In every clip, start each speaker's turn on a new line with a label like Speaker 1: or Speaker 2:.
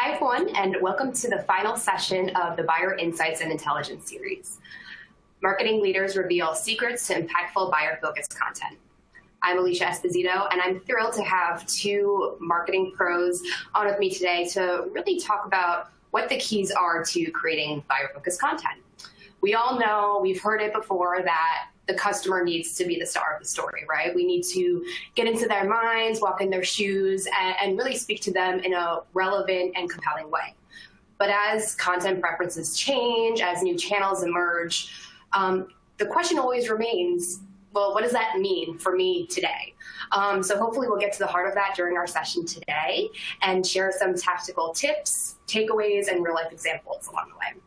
Speaker 1: Hi, everyone, and welcome to the final session of the Buyer Insights and Intelligence series. Marketing leaders reveal secrets to impactful buyer-focused content. I'm Alicia Esposito, and I'm thrilled to have two marketing pros on with me today to really talk about what the keys are to creating buyer-focused content. We all know, we've heard it before, that the customer needs to be the star of the story, right? We need to get into their minds, walk in their shoes, and really speak to them in a relevant and compelling way. But as content preferences change, as new channels emerge, the question always remains, well, what does that mean for me today? So hopefully we'll get to the heart of that during our session today and share some tactical tips, takeaways, and real-life examples along the way.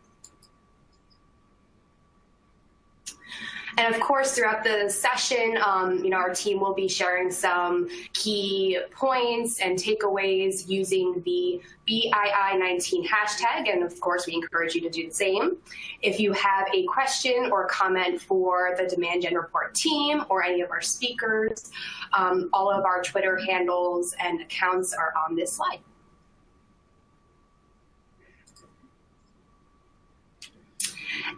Speaker 1: And of course, throughout the session, our team will be sharing some key points and takeaways using the BII19 hashtag. And of course, we encourage you to do the same. If you have a question or comment for the Demand Gen Report team or any of our speakers, all of our Twitter handles and accounts are on this slide.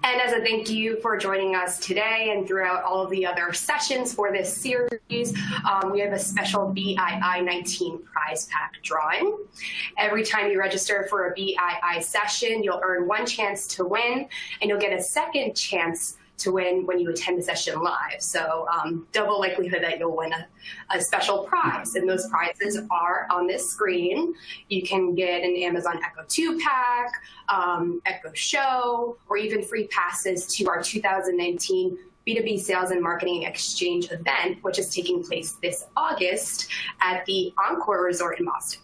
Speaker 1: And as a thank you for joining us today and throughout all of the other sessions for this series, we have a special BII19 prize pack drawing. Every time you register for a BII session, you'll earn one chance to win, and you'll get a second chance to win when you attend the session live. So double likelihood that you'll win a special prize. And those prizes are on this screen. You can get an Amazon Echo 2 pack, Echo Show, or even free passes to our 2019 B2B Sales and Marketing Exchange event, which is taking place this August at the Encore Resort in Boston.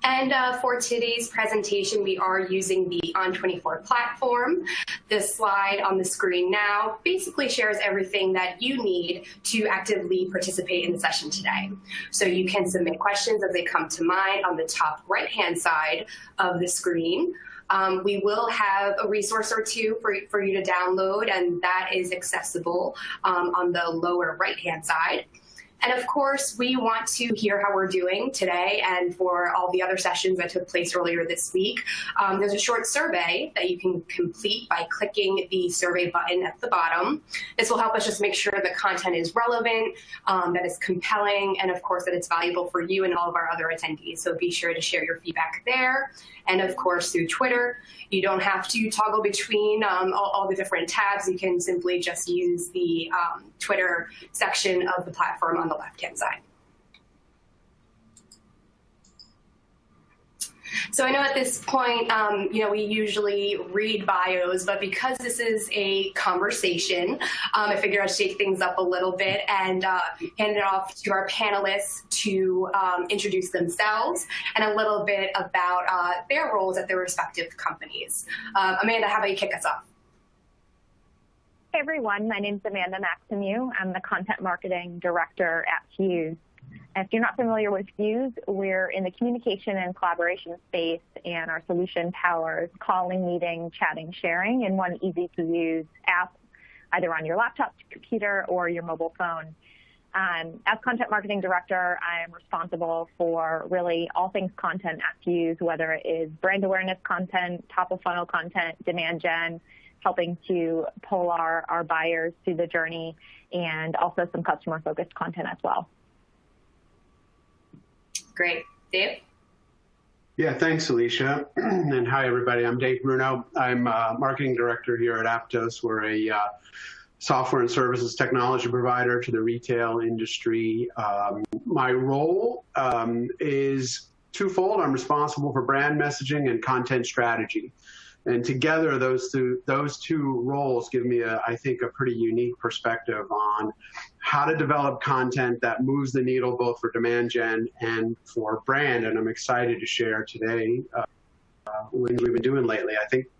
Speaker 1: And for today's presentation, we are using the On24 platform. This slide on the screen now basically shares everything that you need to actively participate in the session today. So you can submit questions as they come to mind on the top right-hand side of the screen. We will have a resource or two for you to download, and that is accessible on the lower right-hand side. And of course, we want to hear how we're doing today and for all the other sessions that took place earlier this week. There's a short survey that you can complete by clicking the survey button at the bottom. This will help us just make sure the content is relevant, that it's compelling, and of course that it's valuable for you and all of our other attendees. So be sure to share your feedback there. And of course, through Twitter. You don't have to toggle between all the different tabs. You can simply just use the Twitter section of the platform on the left-hand side. So I know at this point, we usually read bios, but because this is a conversation, I figured I'd shake things up a little bit and hand it off to our panelists to introduce themselves and a little bit about their roles at their respective companies. Amanda, how about you kick us off?
Speaker 2: Hey everyone, my name is Amanda Maximiu. I'm the Content Marketing Director at Fuse. If you're not familiar with Fuse, we're in the communication and collaboration space, and our solution powers calling, meeting, chatting, sharing in one easy-to-use app, either on your laptop, computer, or your mobile phone. As Content Marketing Director, I'm responsible for really all things content at Fuse, whether it is brand awareness content, top-of-funnel content, demand gen, helping to pull our buyers through the journey, and also some customer-focused content as well.
Speaker 1: Great. Dave?
Speaker 3: Yeah, thanks, Alicia. And hi, everybody. I'm Dave Bruno. I'm Marketing Director here at Aptos. We're a software and services technology provider to the retail industry. My role is twofold. I'm responsible for brand messaging and content strategy. And together, those two roles give me, I think, a pretty unique perspective on how to develop content that moves the needle both for demand gen and for brand. And I'm excited to share today what we've been doing lately.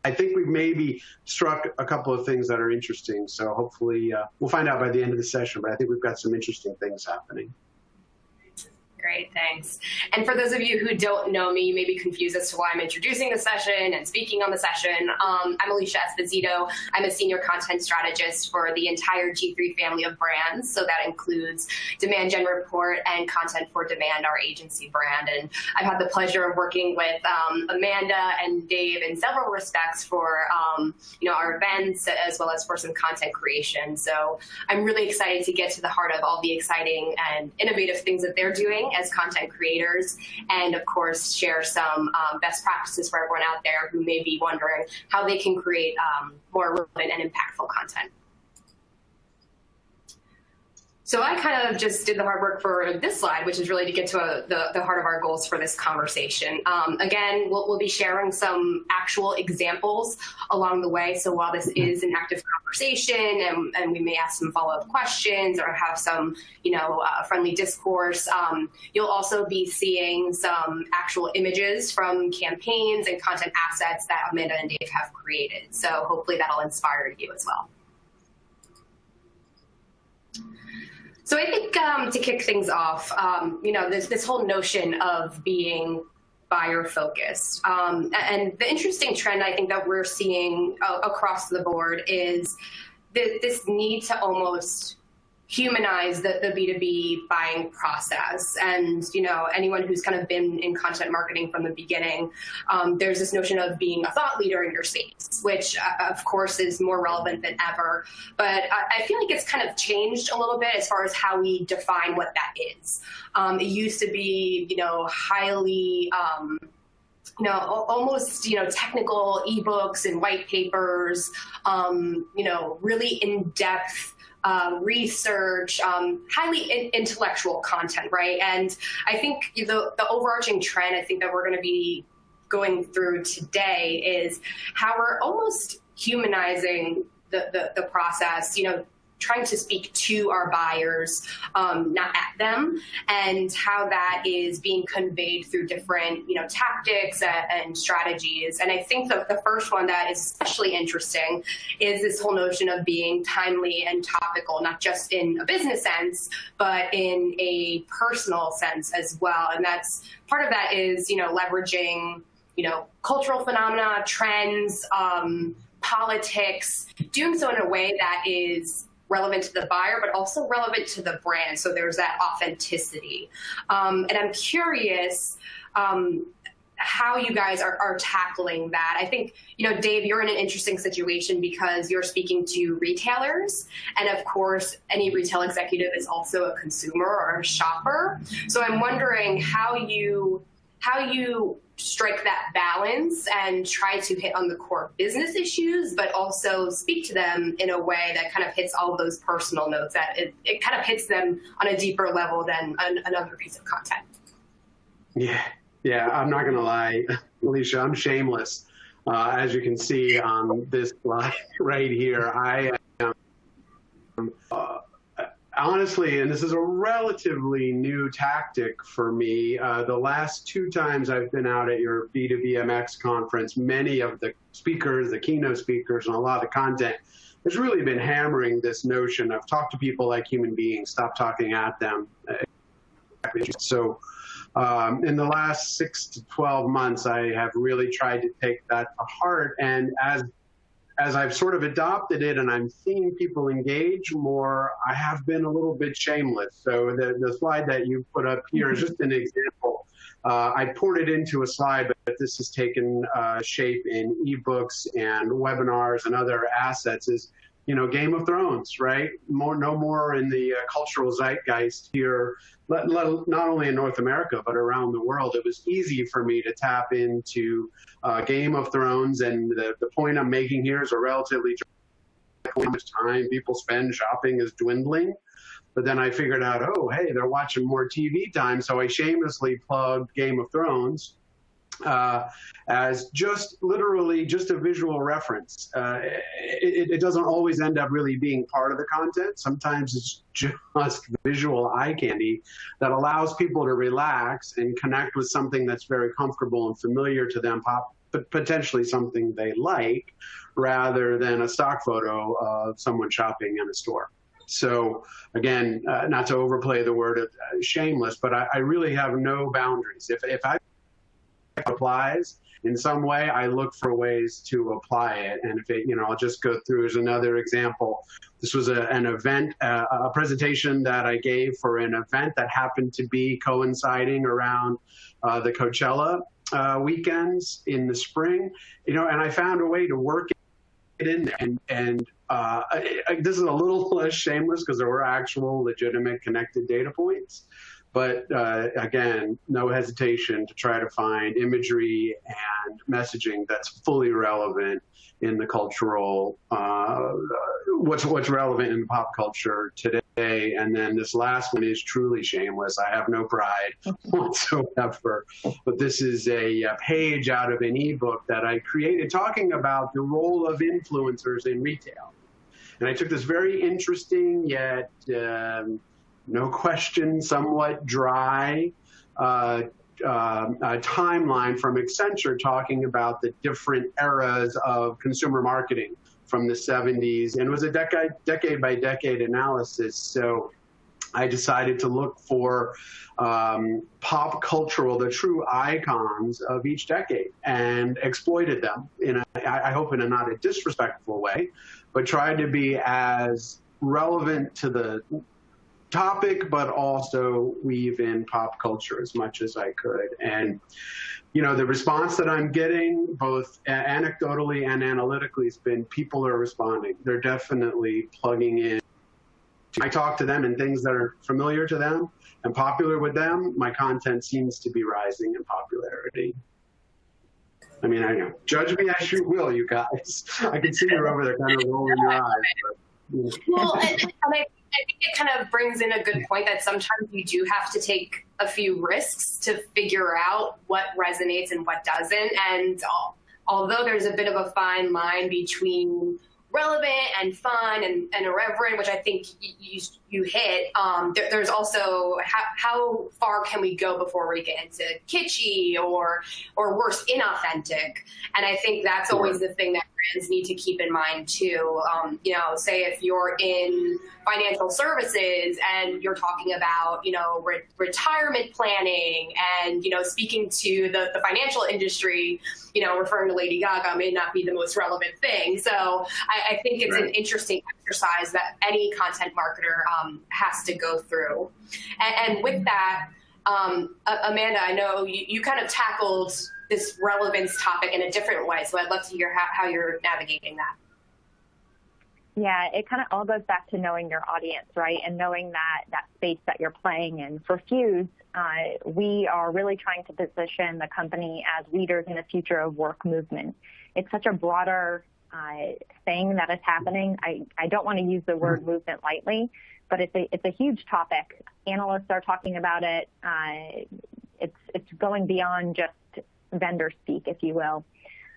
Speaker 3: I think we've maybe struck a couple of things that are interesting. So hopefully we'll find out by the end of the session. But I think we've got some interesting things happening.
Speaker 1: Great, thanks. And for those of you who don't know me, you may be confused as to why I'm introducing the session and speaking on the session. I'm Alicia Esposito. I'm a senior content strategist for the entire G3 family of brands. So that includes Demand Gen Report and Content for Demand, our agency brand. And I've had the pleasure of working with Amanda and Dave in several respects for our events as well as for some content creation. So I'm really excited to get to the heart of all the exciting and innovative things that they're doing as content creators, and of course share some best practices for everyone out there who may be wondering how they can create more relevant and impactful content. So I kind of just did the hard work for this slide, which is really to get to the heart of our goals for this conversation. Again, we'll be sharing some actual examples along the way. So while this is an active conversation and we may ask some follow-up questions or have some, friendly discourse, you'll also be seeing some actual images from campaigns and content assets that Amanda and Dave have created. So hopefully that'll inspire you as well. So I think to kick things off, this whole notion of being buyer focused. And the interesting trend I think that we're seeing across the board is this need to almost humanize the B2B buying process. And, anyone who's kind of been in content marketing from the beginning, there's this notion of being a thought leader in your space, which of course is more relevant than ever. But I feel like it's kind of changed a little bit as far as how we define what that is. It used to be, highly, almost, technical ebooks and white papers, really in-depth research, highly intellectual content, right? And I think the overarching trend I think that we're going to be going through today is how we're almost humanizing the process, trying to speak to our buyers, not at them, and how that is being conveyed through different, tactics and strategies. And I think the first one that is especially interesting is this whole notion of being timely and topical, not just in a business sense, but in a personal sense as well. And that's part of that is, leveraging, cultural phenomena, trends, politics, doing so in a way that is relevant to the buyer, but also relevant to the brand. So there's that authenticity. And I'm curious how you guys are tackling that. I think, Dave, you're in an interesting situation because you're speaking to retailers. And of course, any retail executive is also a consumer or a shopper. So I'm wondering how you strike that balance and try to hit on the core business issues, but also speak to them in a way that kind of hits all of those personal notes, that it kind of hits them on a deeper level than another piece of content.
Speaker 3: Yeah, I'm not going to lie, Alicia, I'm shameless. As you can see on this slide right here, I am honestly, and this is a relatively new tactic for me, the last 2 times I've been out at your B2BMX conference, many of the speakers, the keynote speakers, and a lot of the content has really been hammering this notion of talk to people like human beings, stop talking at them. So in the last 6 to 12 months, I have really tried to take that to heart. And as I've sort of adopted it and I'm seeing people engage more, I have been a little bit shameless. So the slide that you put up here is just an example. I poured it into a slide, but this has taken shape in ebooks and webinars and other assets is, Game of Thrones, right? No more in the cultural zeitgeist here, not only in North America, but around the world. It was easy for me to tap into Game of Thrones, and the point I'm making here is a relatively much time people spend shopping is dwindling. But then I figured out, oh, hey, they're watching more TV time, so I shamelessly plugged Game of Thrones as literally just a visual reference. It doesn't always end up really being part of the content. Sometimes it's just visual eye candy that allows people to relax and connect with something that's very comfortable and familiar to them, but potentially something they like, rather than a stock photo of someone shopping in a store. So again, not to overplay the word shameless, but I really have no boundaries. If I applies in some way, I look for ways to apply it. And if it, I'll just go through as another example. This was an event, a presentation that I gave for an event that happened to be coinciding around the Coachella weekends in the spring, and I found a way to work it in there. And this is a little less shameless because there were actual legitimate connected data points. But again, no hesitation to try to find imagery and messaging that's fully relevant in the cultural, what's relevant in pop culture today. And then this last one is truly shameless. I have no pride whatsoever. But this is a page out of an ebook that I created talking about the role of influencers in retail. And I took this very interesting yet no question, somewhat dry timeline from Accenture talking about the different eras of consumer marketing from the 70s. And it was a decade by decade analysis. So I decided to look for pop cultural, the true icons of each decade, and exploited them I hope in a not a disrespectful way, but tried to be as relevant to the topic, but also weave in pop culture as much as I could. And, the response that I'm getting, both anecdotally and analytically, has been people are responding. They're definitely plugging in. I talk to them and things that are familiar to them and popular with them, my content seems to be rising in popularity. I mean, I know. Judge me as you will, you guys. I can see you're over there kind of rolling your eyes. But,
Speaker 1: Well, and I think it kind of brings in a good point that sometimes you do have to take a few risks to figure out what resonates and what doesn't. And although there's a bit of a fine line between relevant and fun and irreverent, which I think you hit, there's also how far can we go before we get into kitschy or worse, inauthentic. And I think that's always the thing that brands need to keep in mind too. Say if you're in financial services and you're talking about, retirement planning and, speaking to the financial industry, referring to Lady Gaga may not be the most relevant thing. So I think it's an interesting exercise that any content marketer has to go through. And with that, Amanda, I know you kind of tackled this relevance topic in a different way. So I'd love to hear how you're navigating that.
Speaker 2: Yeah, it kind of all goes back to knowing your audience, right? And knowing that space that you're playing in. For Fuse, we are really trying to position the company as leaders in the future of work movement. It's such a broader thing that is happening. I don't want to use the word movement lightly, but it's a huge topic. Analysts are talking about it. It's going beyond just vendor speak, if you will.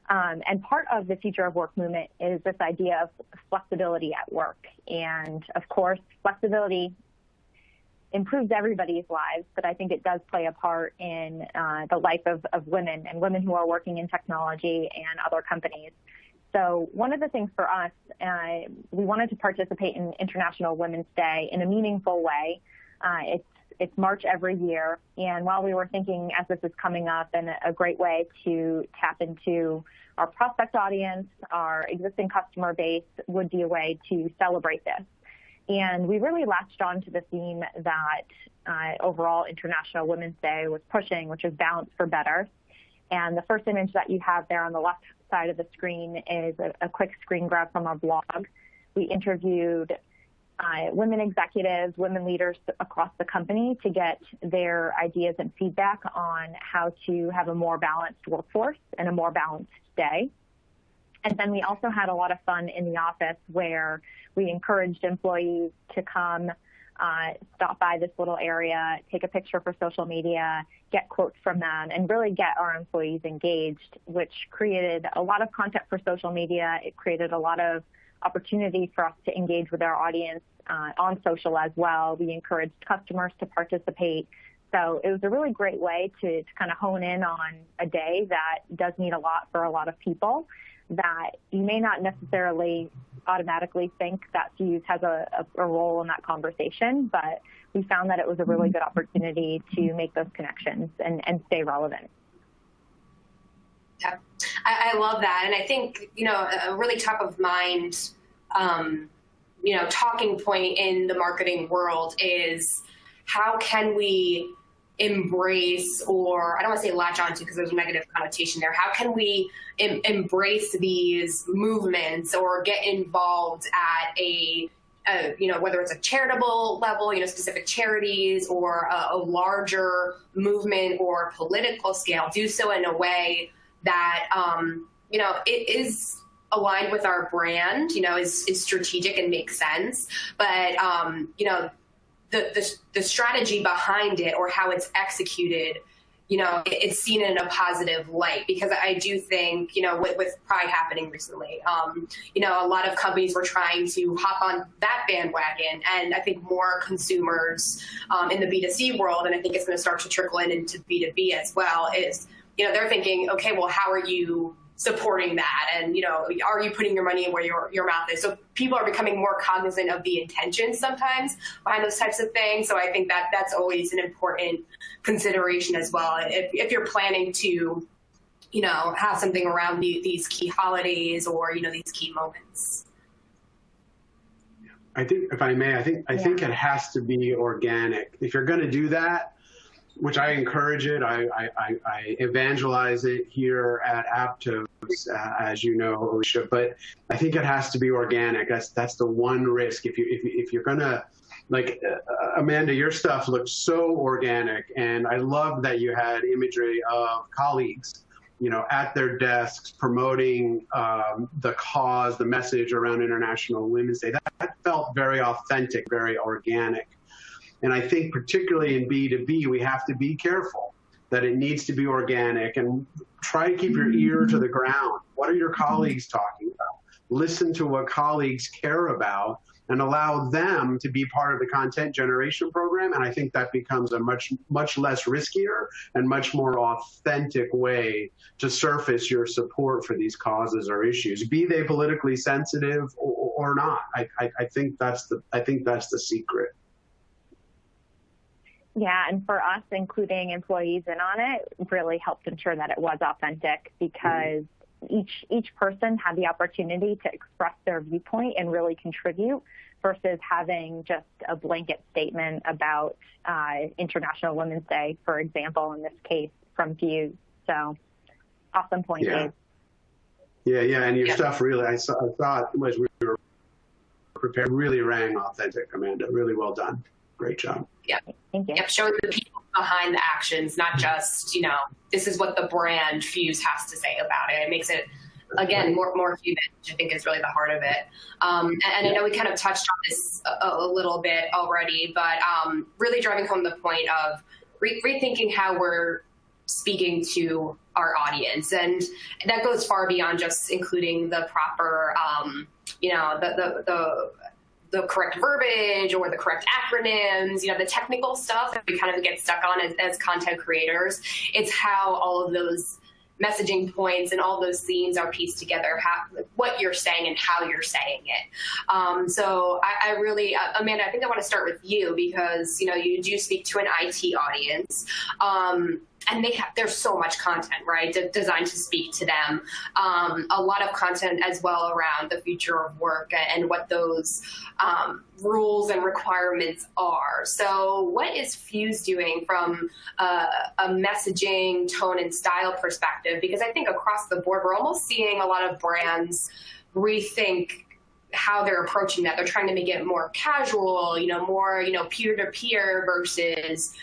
Speaker 2: And part of the future of work movement is this idea of flexibility at work. And of course, flexibility improves everybody's lives, but I think it does play a part in the life of women and women who are working in technology and other companies. So one of the things for us, we wanted to participate in International Women's Day in a meaningful way. It's March every year, and while we were thinking as this is coming up, and a great way to tap into our prospect audience, our existing customer base would be a way to celebrate this. And we really latched on to the theme that overall International Women's Day was pushing, which is balance for better. And the first image that you have there on the left side of the screen is a quick screen grab from our blog. We interviewed women executives, women leaders across the company to get their ideas and feedback on how to have a more balanced workforce and a more balanced day. And then we also had a lot of fun in the office where we encouraged employees to come stop by this little area, take a picture for social media, get quotes from them, and really get our employees engaged, which created a lot of content for social media. It created a lot of opportunity for us to engage with our audience on social as well. We encouraged customers to participate. So it was a really great way to kind of hone in on a day that does mean a lot for a lot of people that you may not necessarily automatically think that Fuse has a role in that conversation, but we found that it was a really good opportunity to make those connections and stay relevant.
Speaker 1: Yeah, I love that. And I think, a really top of mind, talking point in the marketing world is how can we embrace, or I don't want to say latch onto because there's a negative connotation there. How can we embrace these movements or get involved at whether it's a charitable level, specific charities, or a larger movement or political scale, do so in a way that, it is aligned with our brand, is strategic and makes sense. But, the strategy behind it or how it's executed, it's seen in a positive light, because I do think, with Pride happening recently, a lot of companies were trying to hop on that bandwagon. And I think more consumers in the B2C world, and I think it's going to start to trickle into B2B as well, is, they're thinking, okay, well, how are you supporting that? And, are you putting your money where your mouth is? So people are becoming more cognizant of the intentions sometimes behind those types of things. So I think that that's always an important consideration as well. If you're planning to, have something around these key holidays or, these key moments.
Speaker 3: I think, if I may, I think it has to be organic. If you're going to do that, which I encourage it, I evangelize it here at Aptos, as you know, Alicia. But I think it has to be organic. That's the one risk. If you're gonna, like, Amanda, your stuff looks so organic, and I love that you had imagery of colleagues, at their desks promoting the cause, the message around International Women's Day. That felt very authentic, very organic. And I think particularly in B2B, we have to be careful that it needs to be organic and try to keep your ear to the ground. What are your colleagues talking about? Listen to what colleagues care about and allow them to be part of the content generation program. And I think that becomes a much less riskier and much more authentic way to surface your support for these causes or issues, be they politically sensitive or not. I think that's the secret.
Speaker 2: Yeah, and for us, including employees in on it really helped ensure that it was authentic, because each person had the opportunity to express their viewpoint and really contribute, versus having just a blanket statement about International Women's Day, for example, in this case from Fuse. So, awesome point, Dave.
Speaker 3: Yeah, and your stuff really, I thought as we were prepared, really rang authentic, Amanda. Really well done. Great job.
Speaker 1: Yeah.
Speaker 2: Thank you.
Speaker 1: Yep. Showing the people behind the actions, not just, this is what the brand Fuse has to say about it. It makes it, again, more human, which I think is really the heart of it. And I know we kind of touched on this a little bit already, but really driving home the point of rethinking how we're speaking to our audience. And that goes far beyond just including the proper, the correct verbiage or the correct acronyms, the technical stuff that we kind of get stuck on as content creators. It's how all of those messaging points and all those themes are pieced together, what you're saying and how you're saying it. So I really, Amanda, I think I want to start with you, because, you do speak to an IT audience. And there's so much content, right, designed to speak to them. A lot of content as well around the future of work and what those rules and requirements are. So what is Fuse doing from a messaging, tone, and style perspective? Because I think across the board, we're almost seeing a lot of brands rethink how they're approaching that. They're trying to make it more casual, more, peer-to-peer versus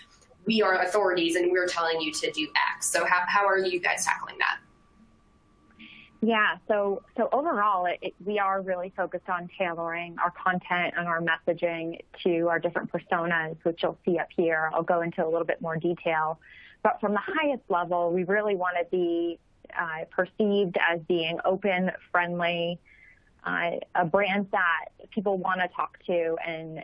Speaker 1: we are authorities and we're telling you to do X. So how are you guys tackling that?
Speaker 2: Yeah, so overall, we are really focused on tailoring our content and our messaging to our different personas, which you'll see up here. I'll go into a little bit more detail. But from the highest level, we really want to be perceived as being open, friendly, a brand that people want to talk to and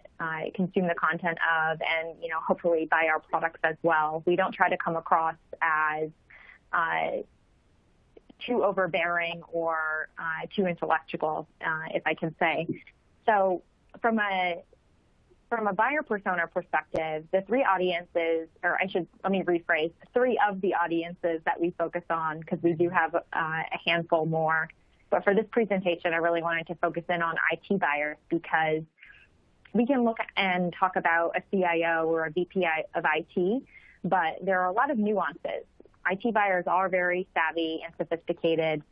Speaker 2: consume the content of, and hopefully buy our products as well. We don't try to come across as too overbearing or too intellectual, if I can say. So from a buyer persona perspective, the three audiences, let me rephrase, three of the audiences that we focus on, because we do have a handful more. But for this presentation, I really wanted to focus in on IT buyers, because we can look and talk about a CIO or a VP of IT, but there are a lot of nuances. IT buyers are very savvy and sophisticated.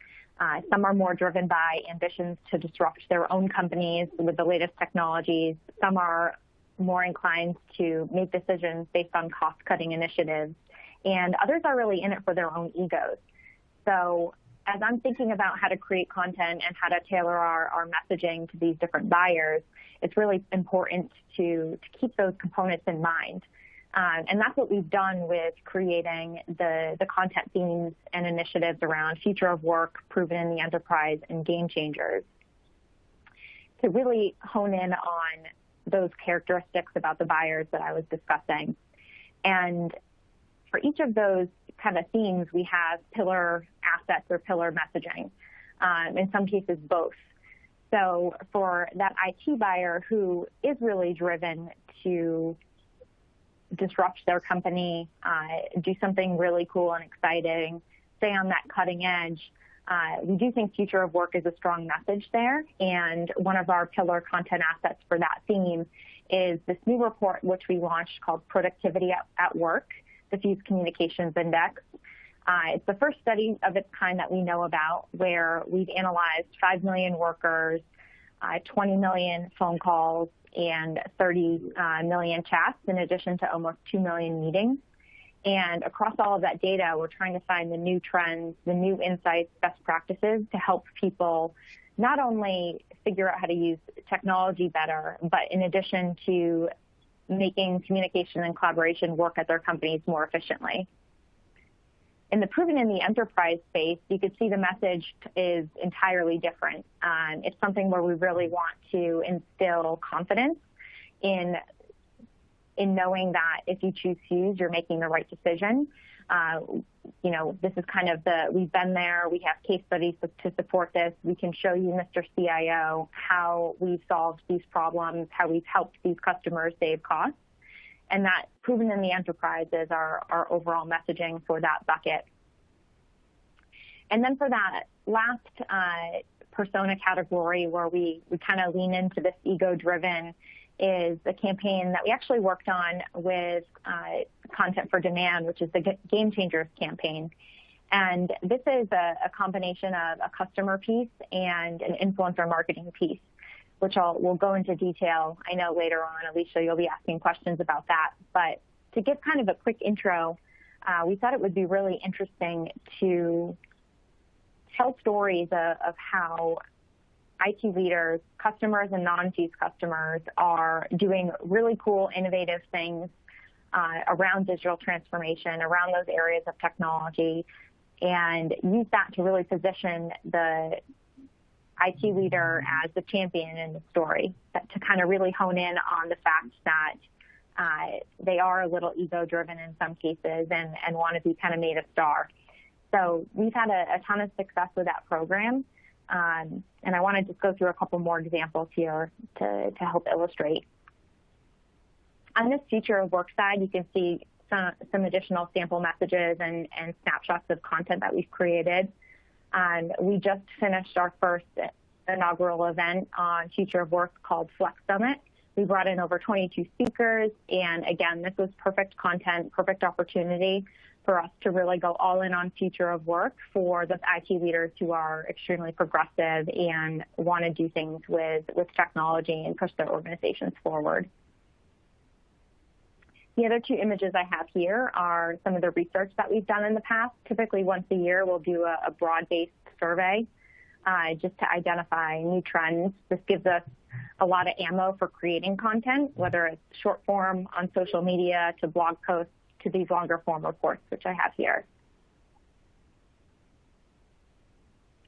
Speaker 2: Some are more driven by ambitions to disrupt their own companies with the latest technologies. Some are more inclined to make decisions based on cost-cutting initiatives, and others are really in it for their own egos. So as I'm thinking about how to create content and how to tailor our messaging to these different buyers, it's really important to keep those components in mind. And that's what we've done with creating the content themes and initiatives around future of work, proven in the enterprise, and game changers, to really hone in on those characteristics about the buyers that I was discussing. And for each of those kind of themes, we have pillar assets or pillar messaging, in some cases both. So for that IT buyer who is really driven to disrupt their company, do something really cool and exciting, stay on that cutting edge, we do think future of work is a strong message there. And one of our pillar content assets for that theme is this new report which we launched called Productivity at Work, the Fuse Communications Index. It's the first study of its kind that we know about, where we've analyzed 5 million workers, 20 million phone calls, and 30 million chats, in addition to almost 2 million meetings. And across all of that data, we're trying to find the new trends, the new insights, best practices to help people not only figure out how to use technology better, but in addition to making communication and collaboration work at their companies more efficiently. In the proven in the enterprise space, you could see the message is entirely different. It's something where we really want to instill confidence in knowing that if you choose Fuse, you're making the right decision. This is kind of we've been there, we have case studies to support this. We can show you, Mr. CIO, how we've solved these problems, how we've helped these customers save costs. And that proven in the enterprise is our overall messaging for that bucket. And then for that last persona category, where we kind of lean into this ego-driven, is the campaign that we actually worked on with Content for Demand, which is the Game Changers campaign. And this is a combination of a customer piece and an influencer marketing piece, which we'll go into detail. I know later on, Alicia, you'll be asking questions about that. But to give kind of a quick intro, we thought it would be really interesting to tell stories of how IT leaders, customers and non-Fuse customers, are doing really cool, innovative things around digital transformation, around those areas of technology, and use that to really position the IT leader as the champion in the story, to kind of really hone in on the fact that they are a little ego-driven in some cases and want to be kind of made a star. So we've had a ton of success with that program. And I want to just go through a couple more examples here to help illustrate. On this future of work side, you can see some additional sample messages and snapshots of content that we've created. We just finished our first inaugural event on Future of Work called Flex Summit. We brought in over 22 speakers, and again, this was perfect content, perfect opportunity for us to really go all in on future of work for those IT leaders who are extremely progressive and want to do things with technology and push their organizations forward. The other two images I have here are some of the research that we've done in the past. Typically once a year, we'll do a broad-based survey just to identify new trends. This gives us a lot of ammo for creating content, whether it's short form on social media to blog posts to these longer form reports, which I have here.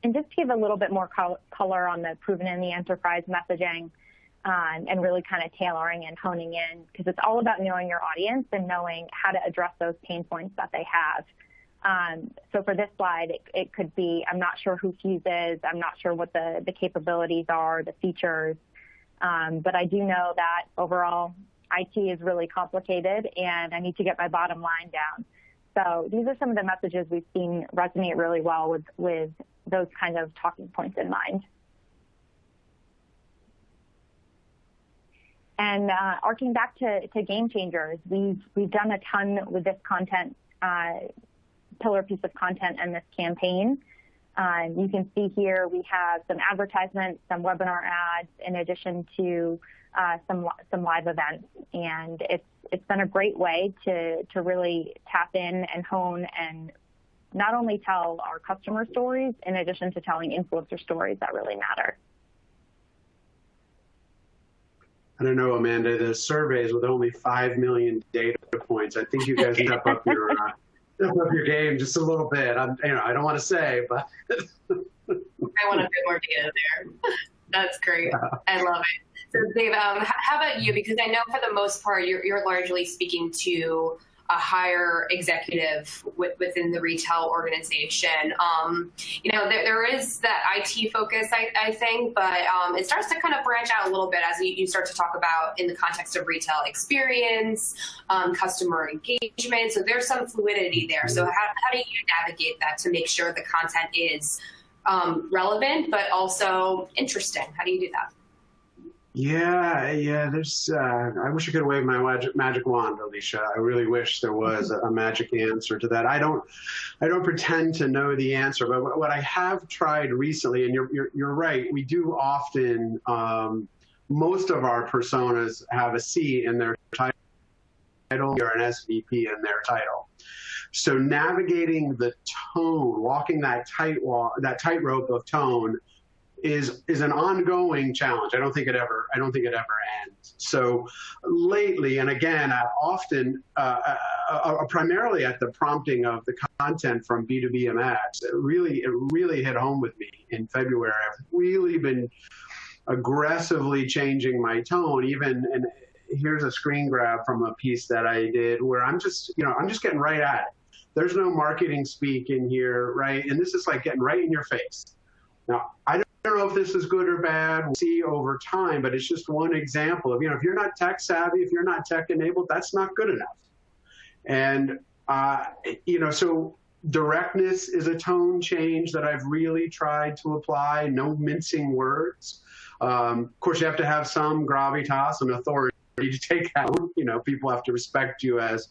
Speaker 2: And just to give a little bit more color on the proven in the enterprise messaging and really kind of tailoring and honing in, because it's all about knowing your audience and knowing how to address those pain points that they have. So for this slide, it could be, I'm not sure who Fuse is, I'm not sure what the capabilities are, the features, but I do know that overall IT is really complicated and I need to get my bottom line down. So these are some of the messages we've seen resonate really well with those kind of talking points in mind. And arcing back to game changers, we've done a ton with this content, pillar piece of content and this campaign. You can see here we have some advertisements, some webinar ads, in addition to some live events. And it's been a great way to really tap in and hone and not only tell our customer stories, in addition to telling influencer stories that really matter.
Speaker 3: I don't know, Amanda, the surveys with only 5 million data points, I think you guys step up your game just a little bit. I don't want to say, but
Speaker 1: I want a bit more data there. That's great. I love it. So Dave, how about you? Because I know for the most part, you're largely speaking to a higher executive within the retail organization. There is that IT focus, I think, but it starts to kind of branch out a little bit as you start to talk about in the context of retail experience, customer engagement. So there's some fluidity there. So how do you navigate that to make sure the content is relevant, but also interesting? How do you do that?
Speaker 3: Yeah. There's. I wish I could wave my magic wand, Alicia. I really wish there was a magic answer to that. I don't pretend to know the answer, but what I have tried recently, and you're right, we do often. Most of our personas have a C in their title or an SVP in their title. So navigating the tone, walking that tightrope of tone, is an ongoing challenge. I don't think it ever ends. So lately, and again, often, primarily at the prompting of the content from B2BMX, it really hit home with me in February. I've really been aggressively changing my tone. And here's a screen grab from a piece that I did where I'm just getting right at it. There's no marketing speak in here, right? And this is like getting right in your face. Now, I don't know if this is good or bad. We'll see over time, but it's just one example of, if you're not tech savvy, if you're not tech enabled, that's not good enough. And, so directness is a tone change that I've really tried to apply, no mincing words. Of course, you have to have some gravitas and authority to take out, people have to respect you as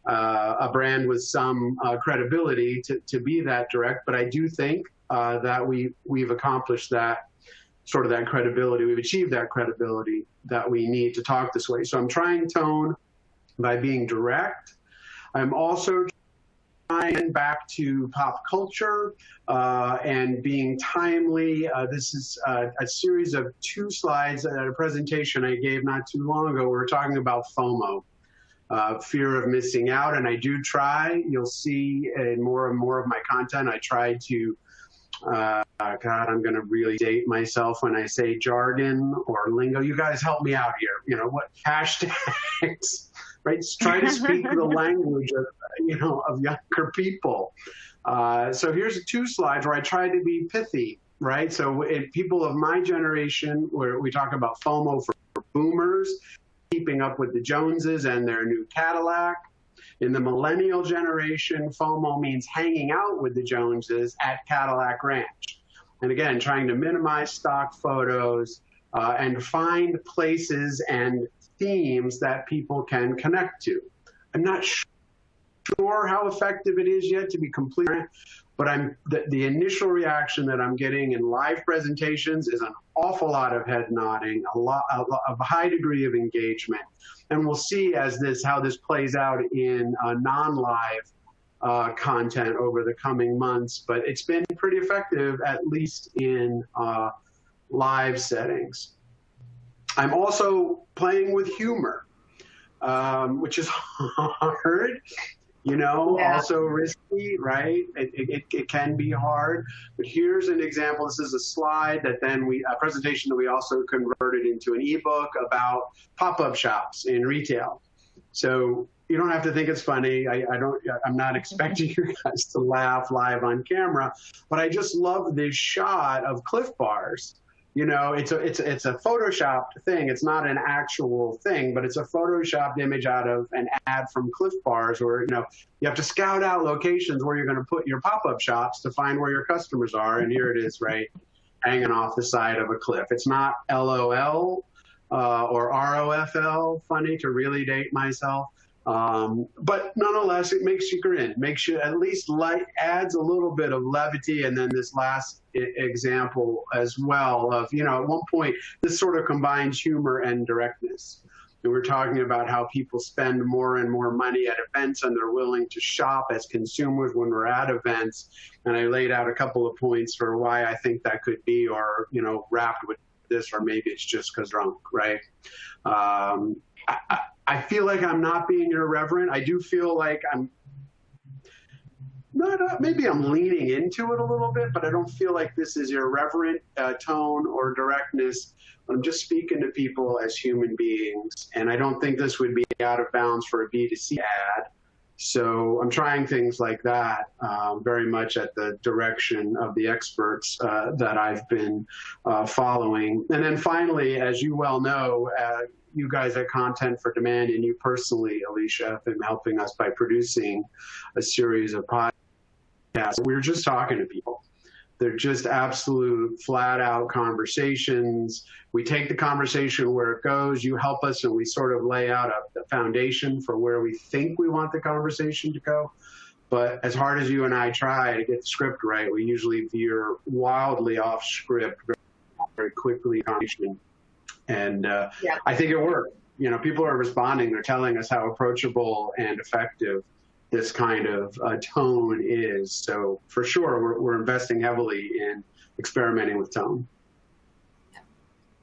Speaker 3: a brand with some credibility to be that direct. But I do think that we've accomplished that credibility. We've achieved that credibility that we need to talk this way. So I'm trying tone by being direct. I'm also trying back to pop culture and being timely. This is a series of 2 slides at a presentation I gave not too long ago. We were talking about FOMO. Fear of missing out, and I do try. You'll see in more and more of my content, I try to I'm going to really date myself when I say jargon or lingo. You guys help me out here. What hashtags, right? Try to speak the language of younger people. So here's 2 slides where I try to be pithy, right? So people of my generation, where we talk about FOMO for boomers, keeping up with the Joneses and their new Cadillac. In the millennial generation, FOMO means hanging out with the Joneses at Cadillac Ranch. And again, trying to minimize stock photos and find places and themes that people can connect to. I'm not sure how effective it is yet, to be completely honest, but the initial reaction that I'm getting in live presentations is an awful lot of head nodding, a high degree of engagement. And we'll see how this plays out in non-live content over the coming months. But it's been pretty effective, at least in live settings. I'm also playing with humor, which is hard. Also risky, right? It can be hard. But here's an example. This is a slide that a presentation that we also converted into an ebook about pop-up shops in retail. So you don't have to think it's funny. I'm not expecting you guys to laugh live on camera, but I just love this shot of Cliff Bars. You know, it's a photoshopped thing. It's not an actual thing, but it's a photoshopped image out of an ad from Cliff Bars, where, you know, you have to scout out locations where you're going to put your pop-up shops to find where your customers are. And here it is, right, hanging off the side of a cliff. It's not LOL or ROFL, funny to really date myself. But nonetheless, it makes you grin, makes you at least adds a little bit of levity. And then this last example as well of, you know, at one point, this sort of combines humor and directness. And we're talking about how people spend more and more money at events, and they're willing to shop as consumers when we're at events. And I laid out a couple of points for why I think that could be, or, you know, wrapped with this, or maybe it's just because drunk, right? I feel like I'm not being irreverent. I do feel like I'm not, maybe I'm leaning into it a little bit, but I don't feel like this is irreverent tone or directness. I'm just speaking to people as human beings, and I don't think this would be out of bounds for a B2C ad. So I'm trying things like that, very much at the direction of the experts that I've been following. And then finally, as you well know, you guys at Content for Demand, and you personally, Alicia, have been helping us by producing a series of podcasts. We're just talking to people. They're just absolute flat out conversations. We take the conversation where it goes. You help us, and we sort of lay out a foundation for where we think we want the conversation to go. But as hard as you and I try to get the script right, we usually veer wildly off script very quickly. And yeah. I think it worked. You know, people are responding. They're telling us how approachable and effective this kind of tone is. So for sure, we're investing heavily in experimenting with tone.
Speaker 1: Yeah.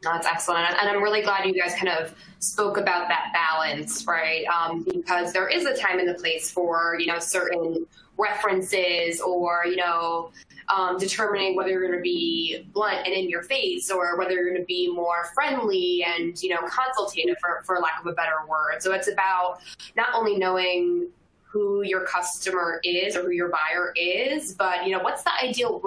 Speaker 1: No, that's excellent. And I'm really glad you guys kind of spoke about that balance, right? Because there is a time and a place for, you know, certain references, or, you know, determining whether you're going to be blunt and in your face, or whether you're going to be more friendly and, you know, consultative, for lack of a better word. So it's about not only knowing who your customer is or who your buyer is, but, you know, what's the ideal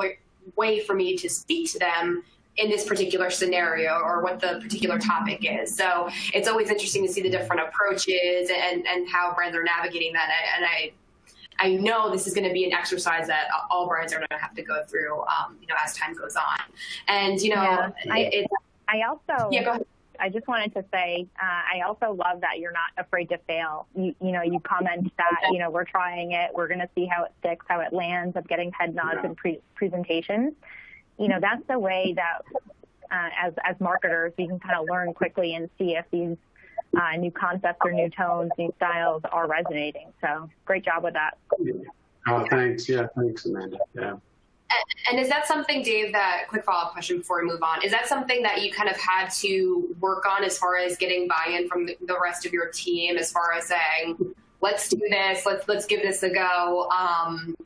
Speaker 1: way for me to speak to them in this particular scenario, or what the particular topic is. So it's always interesting to see the different approaches and how brands are navigating that. And I know this is going to be an exercise that all brands are going to have to go through, you know, as time goes on. And, you know,
Speaker 2: yeah, I also,
Speaker 1: yeah, go ahead.
Speaker 2: I just wanted to say, I also love that you're not afraid to fail. You know, you comment that, you know, we're trying it, we're going to see how it sticks, how it lands, of getting head nods and presentations. You know, that's the way that as marketers, we can kind of learn quickly and see if these new concepts or new tones, new styles are resonating. So great job with that.
Speaker 3: Oh, thanks. Yeah, thanks, Amanda. Yeah.
Speaker 1: And is that something, Dave, that quick follow-up question before we move on, is that something that you kind of had to work on as far as getting buy-in from the rest of your team, as far as saying, let's do this, let's give this a go,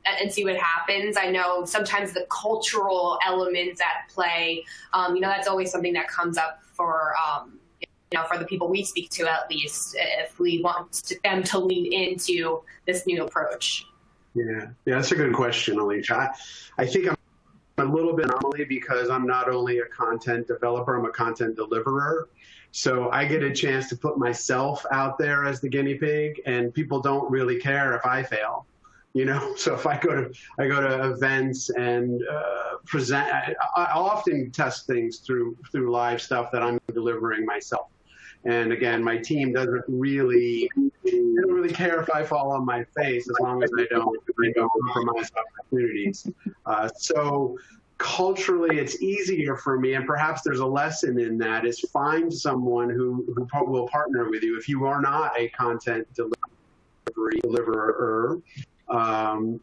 Speaker 1: and see what happens? I know sometimes the cultural elements at play, you know, that's always something that comes up for, you know, for the people we speak to, at least, if we want them to lean into this new approach.
Speaker 3: Yeah, that's a good question, Alicia. I think I'm a little bit anomaly because I'm not only a content developer, I'm a content deliverer. So I get a chance to put myself out there as the guinea pig, and people don't really care if I fail. You know, so if I go to events and present, I often test things through live stuff that I'm delivering myself. And again, my team they don't really care if I fall on my face, as long as I don't compromise opportunities. So culturally, it's easier for me, and perhaps there's a lesson in that, is find someone who will partner with you. If you are not a content deliverer,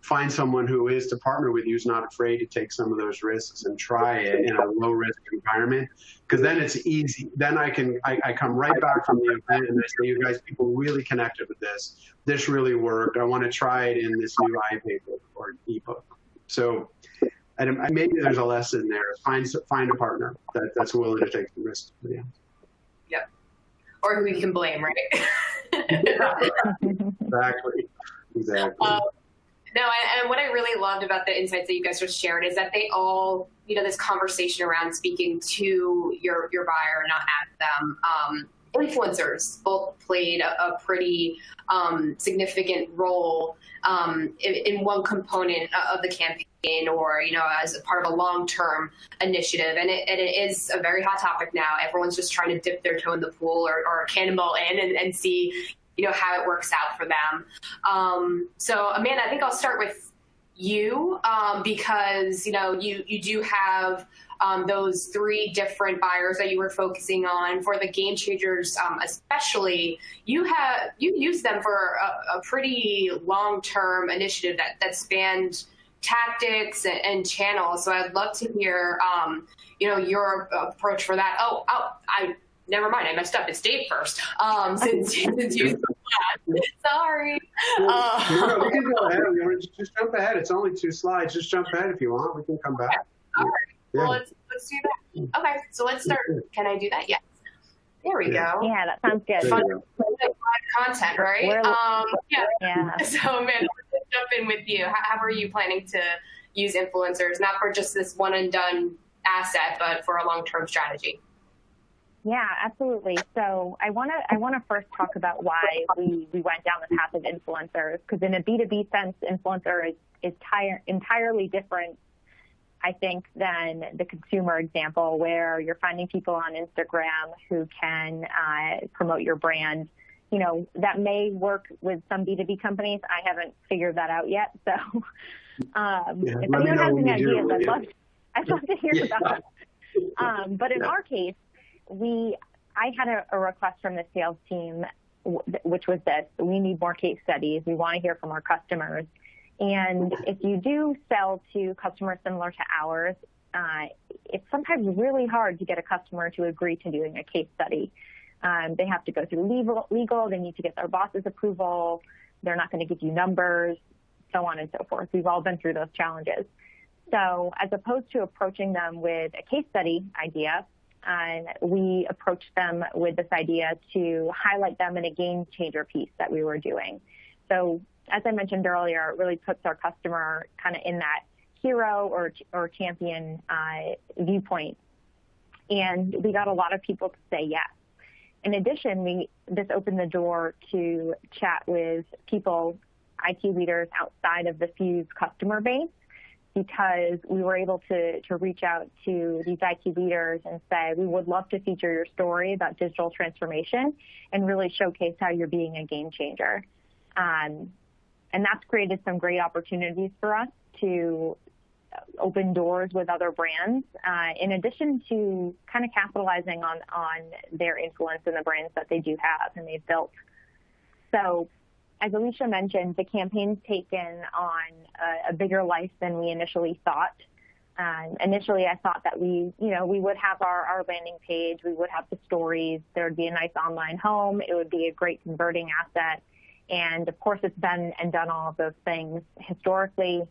Speaker 3: find someone who is to partner with you, who's not afraid to take some of those risks and try it in a low risk environment, because then it's easy. Then I come right back from the event and I say, you guys, people really connected with this. This really worked. I want to try it in this new iPaper or ebook. So and maybe there's a lesson there. Find a partner that's willing to take the risk. Yeah.
Speaker 1: Yep. Or who you can blame, right?
Speaker 3: Exactly.
Speaker 1: No, and what I really loved about the insights that you guys just shared is that they all, this conversation around speaking to your buyer, not at them. Influencers both played a pretty significant role in one component of the campaign, or as a part of a long-term initiative, and it is a very hot topic now. Everyone's just trying to dip their toe in the pool or cannonball in and see how it works out for them. So Amanda, I think I'll start with you because you do have those 3 different buyers that you were focusing on. For the game changers, especially, you used them for a pretty long-term initiative that spanned tactics and channels. So I'd love to hear your approach for that. Never mind, I messed up. It's Dave first. Since you sorry.
Speaker 3: No, we can go ahead. Just jump ahead. It's only 2 slides. Just jump ahead if you want. We can come back.
Speaker 1: All right.
Speaker 3: Yeah.
Speaker 1: Well, let's do that. Okay, so let's start. Can I do that? Yes. There we go.
Speaker 2: Yeah, that sounds good.
Speaker 1: Fun content, right? Yeah. So, Amanda, let's jump in with you. How are you planning to use influencers, not for just this one and done asset, but for a long-term strategy?
Speaker 2: Yeah, absolutely. So I want to first talk about why we went down the path of influencers, because in a B2B sense, influencer is entirely different, I think, than the consumer example where you're finding people on Instagram who can promote your brand. That may work with some B2B companies. I haven't figured that out yet. So if anyone has any ideas, I'd love to hear about them. But in our case, I had a request from the sales team, which was this: we need more case studies. We want to hear from our customers. And if you do sell to customers similar to ours, it's sometimes really hard to get a customer to agree to doing a case study. They have to go through legal. They need to get their boss's approval. They're not going to give you numbers, so on and so forth. We've all been through those challenges. So as opposed to approaching them with a case study idea, we approached them with this idea to highlight them in a game changer piece that we were doing. So as I mentioned earlier, it really puts our customer kind of in that hero or champion viewpoint. And we got a lot of people to say yes. In addition, this opened the door to chat with people, IT leaders outside of the Fuse customer base, because we were able to reach out to these IT leaders and say, we would love to feature your story about digital transformation and really showcase how you're being a game changer. And that's created some great opportunities for us to open doors with other brands, in addition to kind of capitalizing on their influence in the brands that they do have and they've built. So as Alicia mentioned, the campaign's taken on a bigger life than we initially thought. Initially, I thought that we would have our landing page, we would have the stories, there would be a nice online home, it would be a great converting asset. And of course, it's been and done all of those things. Historically,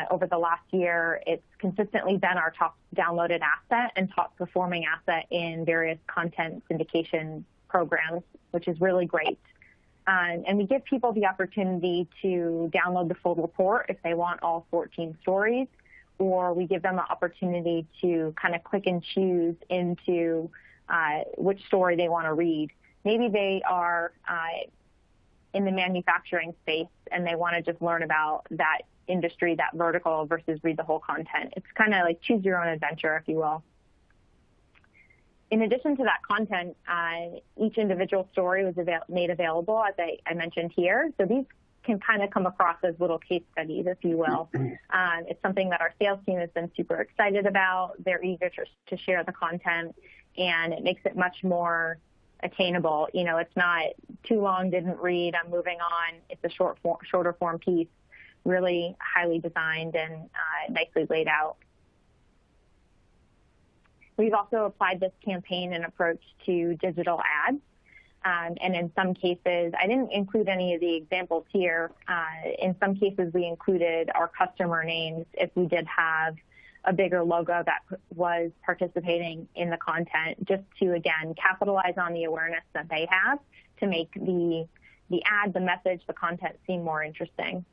Speaker 2: over the last year, it's consistently been our top downloaded asset and top performing asset in various content syndication programs, which is really great. And we give people the opportunity to download the full report if they want all 14 stories, or we give them an opportunity to kind of click and choose into which story they want to read. Maybe they are in the manufacturing space and they want to just learn about that industry, that vertical, versus read the whole content. It's kind of like choose your own adventure, if you will. In addition to that content, each individual story was made available, as I mentioned here. So these can kind of come across as little case studies, if you will. It's something that our sales team has been super excited about. They're eager to share the content, and it makes it much more attainable. It's not too long, didn't read, I'm moving on. It's a shorter form piece, really highly designed and nicely laid out. We've also applied this campaign and approach to digital ads. And in some cases, I didn't include any of the examples here. In some cases, we included our customer names if we did have a bigger logo that was participating in the content, just to, again, capitalize on the awareness that they have to make the ad, the message, the content seem more interesting.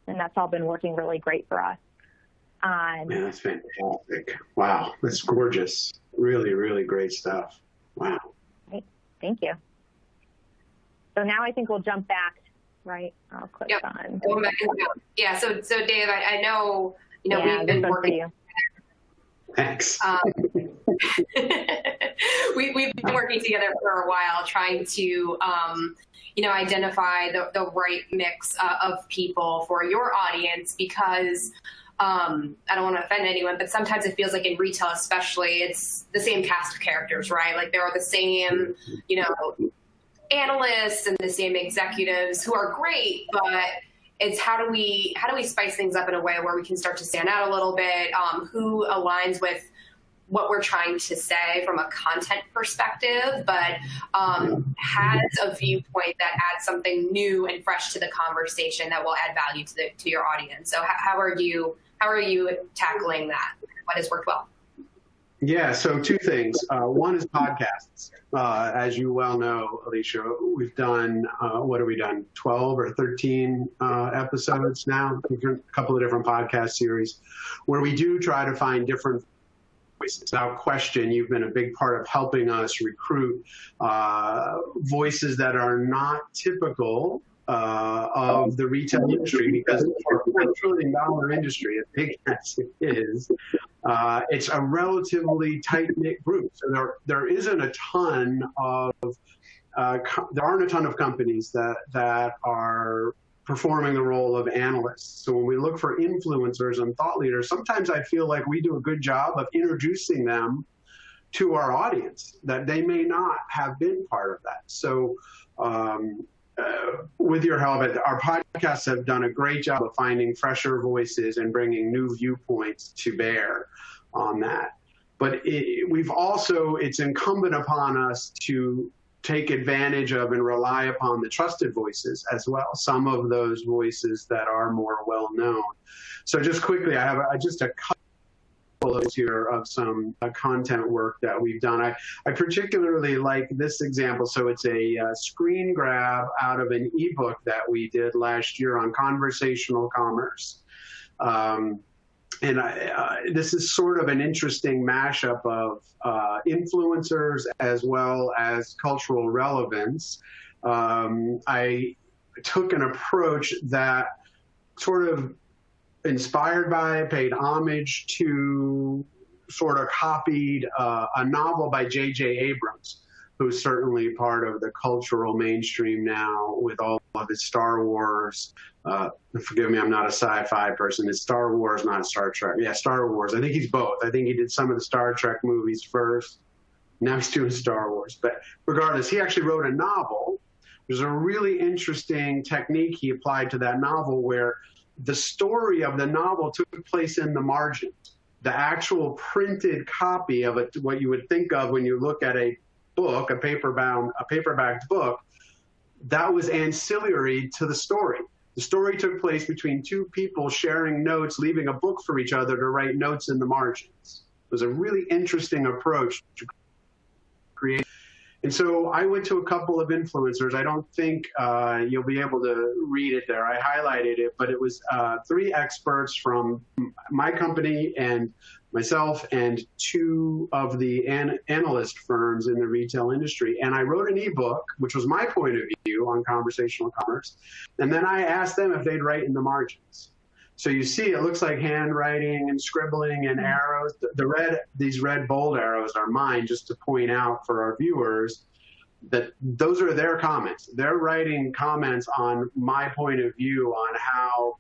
Speaker 2: And that's all been working really great for us.
Speaker 3: Yeah, that's fantastic. Wow, that's gorgeous. Really, really great stuff. Wow.
Speaker 2: Great. Thank you. So now I think we'll jump back, right? I'll click on.
Speaker 1: Yeah, so Dave, I know,
Speaker 2: yeah,
Speaker 1: we've been working.
Speaker 3: Thanks.
Speaker 1: We've been working together for a while, trying to, identify the right mix of people for your audience, because I don't want to offend anyone, but sometimes it feels like in retail, especially, it's the same cast of characters, right? Like there are the same, analysts and the same executives who are great, but it's how do we spice things up in a way where we can start to stand out a little bit, who aligns with what we're trying to say from a content perspective, but has a viewpoint that adds something new and fresh to the conversation that will add value to your audience. So how are you tackling that? What has worked well?
Speaker 3: Yeah, so two things. One is podcasts. As you well know, Alicia, we've done, what have we done, 12 or 13 episodes now, a couple of different podcast series, where we do try to find different voices. Without question, you've been a big part of helping us recruit voices that are not typical of the retail industry, because for a $4 trillion industry, as big as it is, it's a relatively tight-knit group. So there isn't a ton of there aren't a ton of companies that are performing the role of analysts. So when we look for influencers and thought leaders, sometimes I feel like we do a good job of introducing them to our audience, that they may not have been part of that. So with your help, our podcasts have done a great job of finding fresher voices and bringing new viewpoints to bear on that. But it's incumbent upon us to take advantage of and rely upon the trusted voices as well, some of those voices that are more well-known. So just quickly, I have just a couple here of some content work that we've done. I particularly like this example. So it's a screen grab out of an ebook that we did last year on conversational commerce. This is sort of an interesting mashup of influencers as well as cultural relevance. I took an approach that sort of inspired by, paid homage to, sort of copied a novel by J.J. Abrams, who's certainly part of the cultural mainstream now with all of his Star Wars. Forgive me, I'm not a sci-fi person. It's Star Wars, not Star Trek. Yeah, Star Wars. I think he's both. I think he did some of the Star Trek movies first. Now he's doing Star Wars. But regardless, he actually wrote a novel. There's a really interesting technique he applied to that novel where the story of the novel took place in the margins. The actual printed copy of it, what you would think of when you look at a book, a paperbacked book, that was ancillary to the story. The story took place between two people sharing notes, leaving a book for each other to write notes in the margins. It was a really interesting approach to create. And so I went to a couple of influencers. I don't think you'll be able to read it there. I highlighted it, but it was 3 experts from my company and myself and 2 of the analyst firms in the retail industry. And I wrote an ebook, which was my point of view on conversational commerce. And then I asked them if they'd write in the margins. So you see, it looks like handwriting and scribbling and arrows. These red bold arrows are mine, just to point out for our viewers that those are their comments. They're writing comments on my point of view on how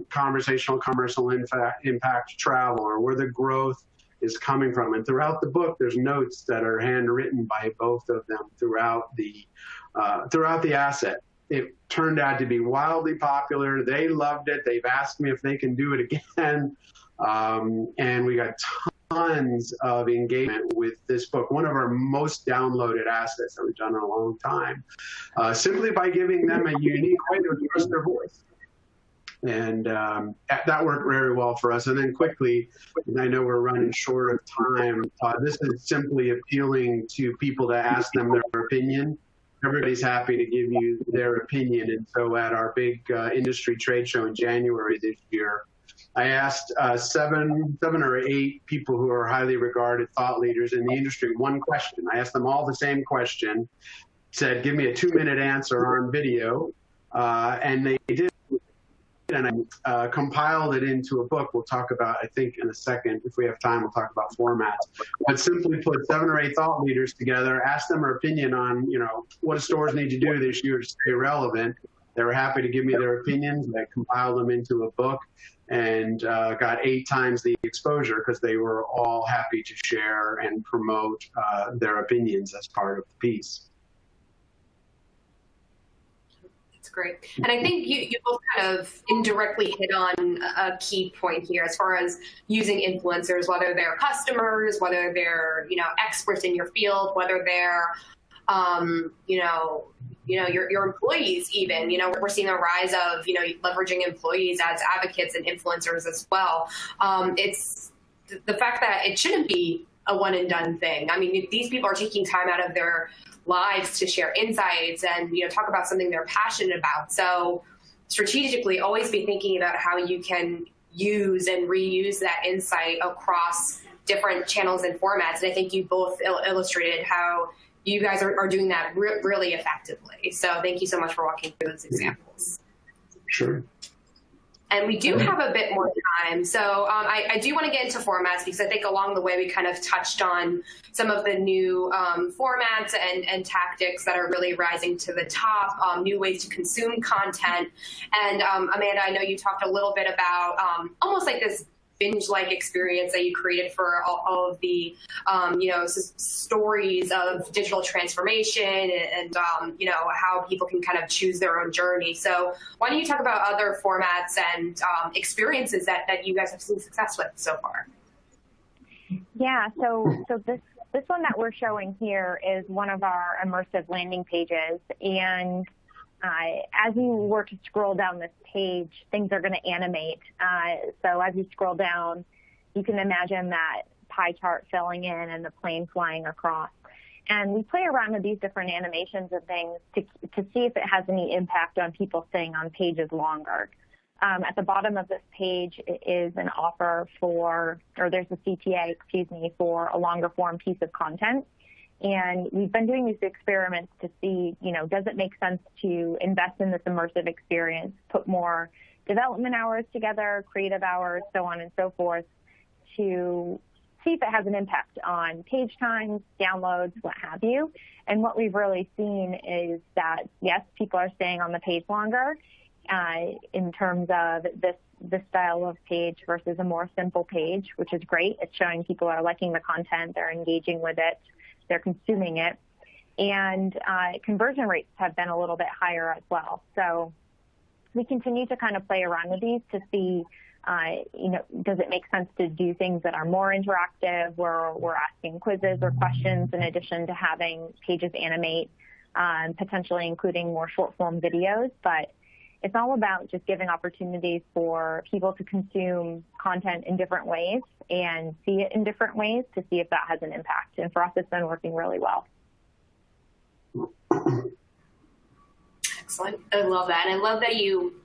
Speaker 3: conversational commerce will impact travel, or where the growth is coming from. And throughout the book, there's notes that are handwritten by both of them throughout the asset. It turned out to be wildly popular. They loved it. They've asked me if they can do it again. And we got tons of engagement with this book, one of our most downloaded assets that we've done in a long time, simply by giving them a unique way to express their voice. And that worked very well for us. And then quickly, and I know we're running short of time, this is simply appealing to people to ask them their opinion. Everybody's happy to give you their opinion. And so at our big industry trade show in January this year, I asked seven or eight people who are highly regarded thought leaders in the industry one question. I asked them all the same question, said, give me a 2-minute answer on video, and they did. And I compiled it into a book. We'll talk about, I think in a second, if we have time, we'll talk about formats. But simply put 7 or 8 thought leaders together, asked them their opinion on, what do stores need to do this year to stay relevant. They were happy to give me their opinions. I compiled them into a book and got 8 times the exposure because they were all happy to share and promote their opinions as part of the piece.
Speaker 1: Great. And I think you both kind of indirectly hit on a key point here as far as using influencers, whether they're customers, whether they're, experts in your field, whether they're, your employees even, we're seeing a rise of, leveraging employees as advocates and influencers as well. It's the fact that it shouldn't be a one and done thing. I mean, these people are taking time out of their lives to share insights and talk about something they're passionate about. So strategically always be thinking about how you can use and reuse that insight across different channels and formats. And I think you both illustrated how you guys are doing that really effectively. So thank you so much for walking through those examples.
Speaker 3: Sure.
Speaker 1: And we do have a bit more time. So I do want to get into formats because I think along the way we kind of touched on some of the new formats and tactics that are really rising to the top, new ways to consume content. And Amanda, I know you talked a little bit about almost like this binge-like experience that you created for all of the, stories of digital transformation and how people can kind of choose their own journey. So why don't you talk about other formats and experiences that you guys have seen success with so far?
Speaker 2: Yeah, so this one that we're showing here is one of our immersive landing pages. And as you were to scroll down this page, things are going to animate. So as you scroll down, you can imagine that pie chart filling in and the plane flying across. And we play around with these different animations and things to see if it has any impact on people staying on pages longer. At the bottom of this page is an offer there's a CTA, for a longer form piece of content. And we've been doing these experiments to see, does it make sense to invest in this immersive experience, put more development hours together, creative hours, so on and so forth, to see if it has an impact on page times, downloads, what have you. And what we've really seen is that, yes, people are staying on the page longer in terms of this style of page versus a more simple page, which is great. It's showing people are liking the content, they're engaging with it, they're consuming it, and conversion rates have been a little bit higher as well. So we continue to kind of play around with these to see, does it make sense to do things that are more interactive, where we're asking quizzes or questions in addition to having pages animate, potentially including more short-form videos. But it's all about just giving opportunities for people to consume content in different ways and see it in different ways to see if that has an impact. And for us, it's been working really well.
Speaker 1: Excellent. I love that. And I love that you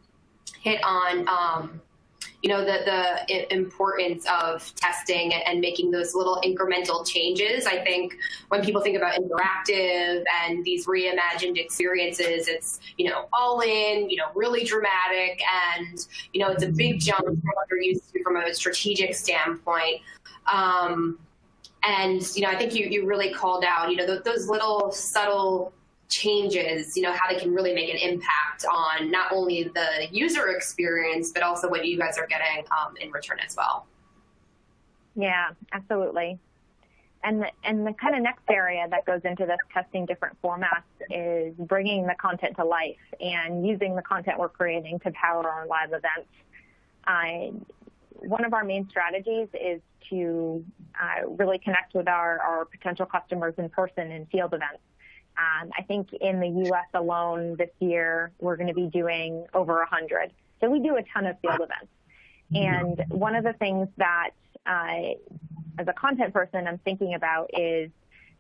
Speaker 1: hit on, the importance of testing and making those little incremental changes. I think when people think about interactive and these reimagined experiences, it's, all in, really dramatic, and, it's a big jump from what you're used to from a strategic standpoint. And, I think you really called out, those little subtle changes, how they can really make an impact on not only the user experience, but also what you guys are getting in return as well.
Speaker 2: Yeah, absolutely. And the kind of next area that goes into this testing different formats is bringing the content to life and using the content we're creating to power our live events. One of our main strategies is to really connect with our potential customers in person in field events. I think in the U.S. alone this year, we're going to be doing over 100. So we do a ton of field events. And one of the things that, as a content person, I'm thinking about is,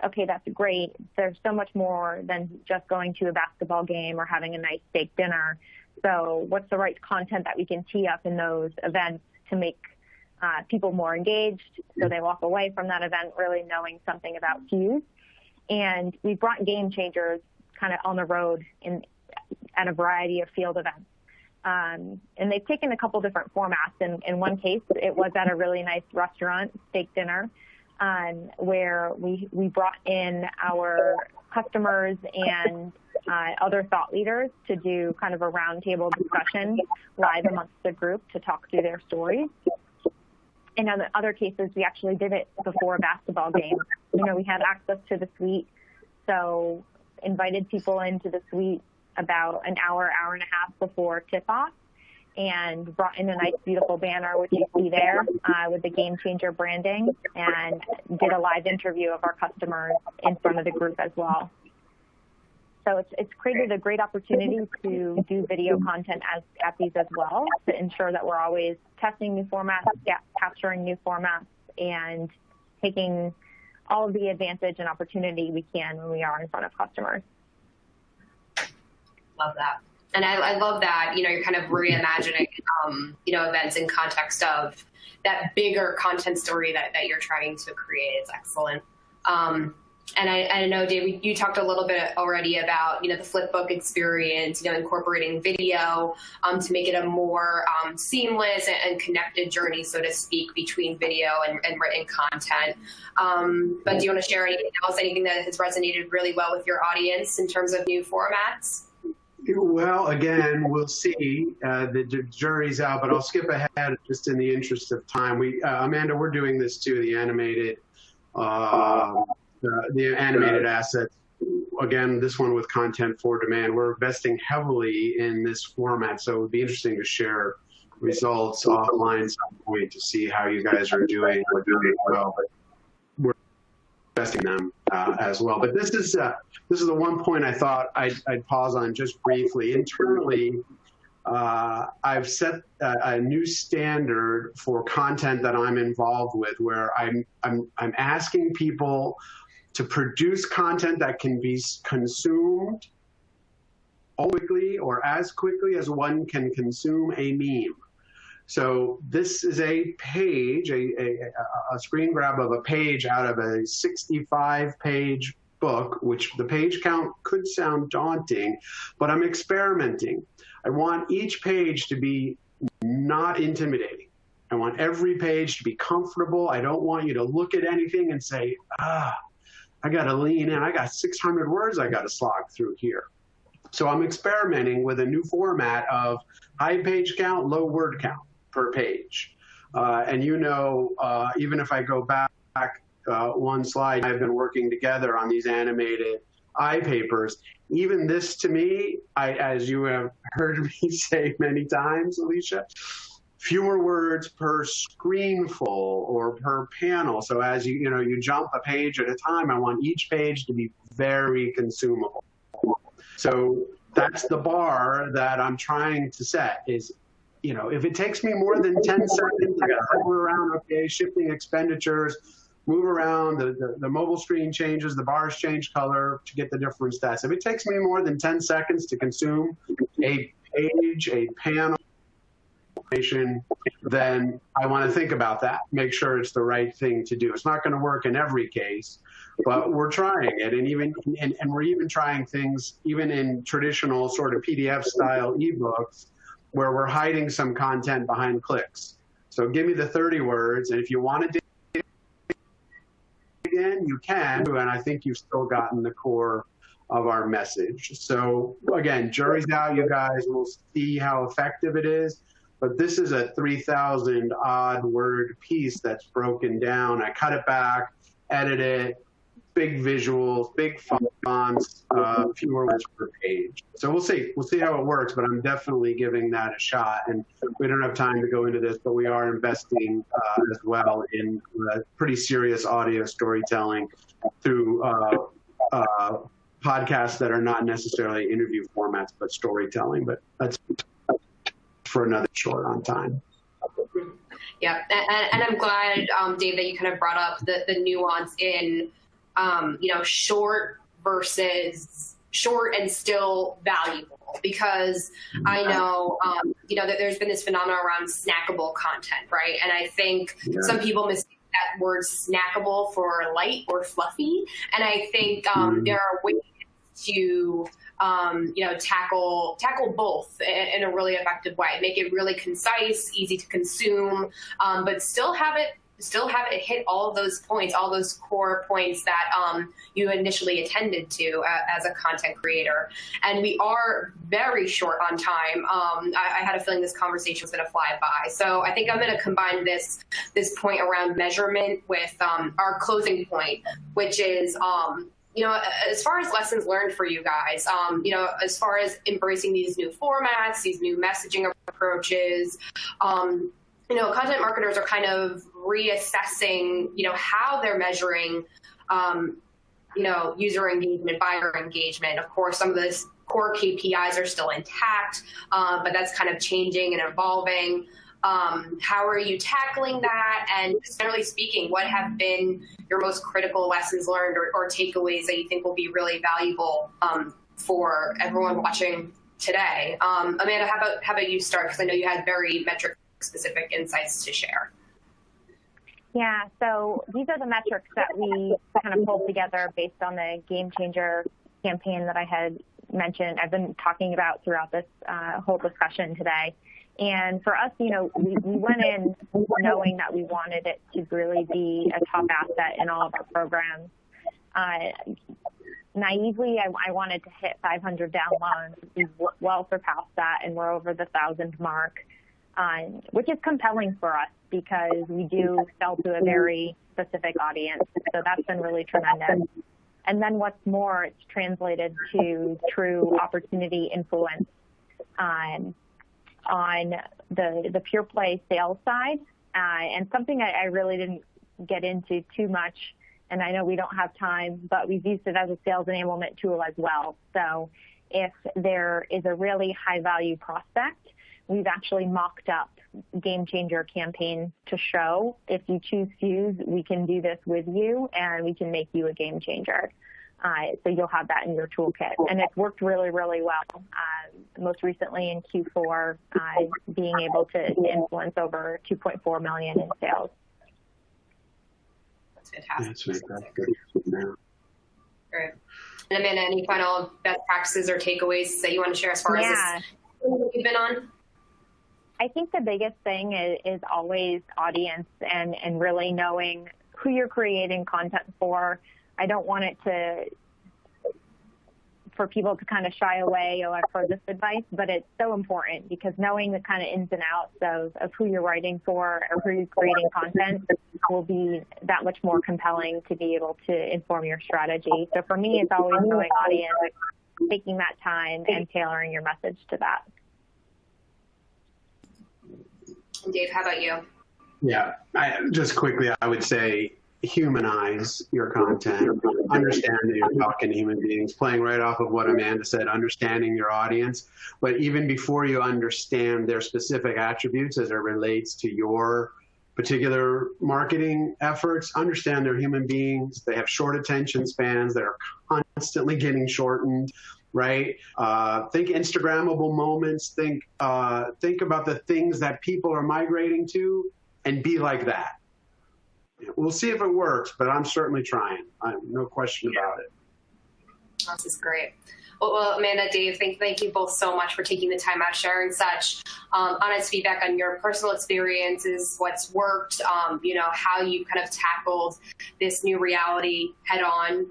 Speaker 2: okay, that's great. There's so much more than just going to a basketball game or having a nice steak dinner. So what's the right content that we can tee up in those events to make people more engaged so they walk away from that event really knowing something about Fuse? And we've brought game changers kind of on the road at a variety of field events. And they've taken a couple different formats. In one case, it was at a really nice restaurant, steak dinner, where we brought in our customers and other thought leaders to do kind of a roundtable discussion live amongst the group to talk through their stories. In other cases, we actually did it before a basketball game. You know, we had access to the suite, so invited people into the suite about an hour, hour and a half before tip-off, and brought in a nice, beautiful banner, which you see there, with the Game Changer branding, and did a live interview of our customers in front of the group as well. So it's created a great opportunity to do video content at these as well, to ensure that we're always testing new formats, capturing new formats, and taking all of the advantage and opportunity we can when we are in front of customers.
Speaker 1: Love that. And I love that, you know, you're kind of reimagining, you know, events in context of that bigger content story that you're trying to create. It's excellent. And I know, Dave, you talked a little bit already about, you know, the flipbook experience, you know, incorporating video to make it a more seamless and connected journey, so to speak, between video and written content. But do you want to share anything else, anything that has resonated really well with your audience in terms of new formats?
Speaker 3: Well, again, we'll see. The jury's out, but I'll skip ahead just in the interest of time. Amanda, we're doing this too, the animated assets. Again, this one with content for demand. We're investing heavily in this format, so it would be interesting to share results offline at some point to see how you guys are doing. We're doing well, but we're investing in them as well. But this is the one point I thought I'd pause on just briefly. Internally, I've set a new standard for content that I'm involved with, where I'm asking people to produce content that can be consumed quickly or as quickly as one can consume a meme. So this is a page, a screen grab of a page out of a 65-page book, which the page count could sound daunting, but I'm experimenting. I want each page to be not intimidating. I want every page to be comfortable. I don't want you to look at anything and say, I got to lean in. I got 600 words I got to slog through here. So I'm experimenting with a new format of high page count, low word count per page. And you know, even if I go back one slide, I've been working together on these animated iPapers. Even this, to me, as you have heard me say many times, Alicia, fewer words per screenful or per panel. So as you jump a page at a time, I want each page to be very consumable. So that's the bar that I'm trying to set is, if it takes me more than 10 seconds, I got to hover around, okay, shifting expenditures, move around, the mobile screen changes, the bars change color to get the different stats. If it takes me more than 10 seconds to consume a page, a panel, then I want to think about that, make sure it's the right thing to do. It's not going to work in every case, but we're trying it. And we're even trying things even in traditional sort of PDF style ebooks where we're hiding some content behind clicks. So give me the 30 words, and if you want to dig in, you can, and I think you've still gotten the core of our message. So again, jury's out, you guys. We'll see how effective it is. But this is a 3,000 odd word piece that's broken down. I cut it back, edit it, big visuals, big fonts, fewer words per page. So we'll see. We'll see how it works, but I'm definitely giving that a shot. And we don't have time to go into this, but we are investing as well in pretty serious audio storytelling through podcasts that are not necessarily interview formats, but storytelling. But that's for another short on time.
Speaker 1: Yeah, and I'm glad, Dave, that you kind of brought up the nuance in, short versus short and still valuable, because I know, that there's been this phenomenon around snackable content, right? And I think some people mistake that word snackable for light or fluffy. And I think there are ways to tackle both in a really effective way. Make it really concise, easy to consume, but still have it hit all of those points, all those core points that you initially intended to as a content creator. And we are very short on time. I had a feeling this conversation was going to fly by. So I think I'm going to combine this point around measurement with our closing point, which is as far as lessons learned for you guys, as far as embracing these new formats, these new messaging approaches, content marketers are kind of reassessing, how they're measuring, user engagement, buyer engagement. Of course, some of the core KPIs are still intact, but that's kind of changing and evolving. How are you tackling that? And generally speaking, what have been your most critical lessons learned or takeaways that you think will be really valuable for everyone watching today? Amanda, how about you start? Because I know you had very metric-specific insights to share.
Speaker 2: Yeah, so these are the metrics that we kind of pulled together based on the Game Changer campaign that I had mentioned, I've been talking about throughout this whole discussion today. And for us, we went in knowing that we wanted it to really be a top asset in all of our programs. Naively, I wanted to hit 500 downloads. We've well surpassed that, and we're over the 1,000 mark, which is compelling for us because we do sell to a very specific audience. So that's been really tremendous. And then what's more, it's translated to true opportunity influence on the pure play sales side. And something I really didn't get into too much, and I know we don't have time, but we've used it as a sales enablement tool as well. So if there is a really high value prospect, we've actually mocked up Game Changer campaigns to show if you choose Fuse, we can do this with you and we can make you a game changer. So you'll have that in your toolkit. And it's worked really, really well. Most recently in Q4, being able to influence over 2.4 million in sales.
Speaker 1: That's fantastic.
Speaker 3: That's fantastic.
Speaker 1: Great. And Amanda, any final best practices or takeaways that you want to share as far as this you've been on?
Speaker 2: I think the biggest thing is always audience and really knowing who you're creating content for. I don't want it for people to kind of shy away, I've heard this advice, but it's so important because knowing the kind of ins and outs of who you're writing for or who you're creating content will be that much more compelling to be able to inform your strategy. So for me, it's always knowing audience, taking that time and tailoring your message to that.
Speaker 1: Dave, how about you?
Speaker 3: Yeah, just quickly, I would say humanize your content, understand that you're talking to human beings, playing right off of what Amanda said, understanding your audience. But even before you understand their specific attributes as it relates to your particular marketing efforts, understand they're human beings. They have short attention spans that are constantly getting shortened. Right? Think Instagrammable moments. Think about the things that people are migrating to and be like that. We'll see if it works, but I'm certainly trying. No question about it.
Speaker 1: This is great. Well, Amanda, Dave, thank you both so much for taking the time out, sharing such honest feedback on your personal experiences, what's worked, how you kind of tackled this new reality head on,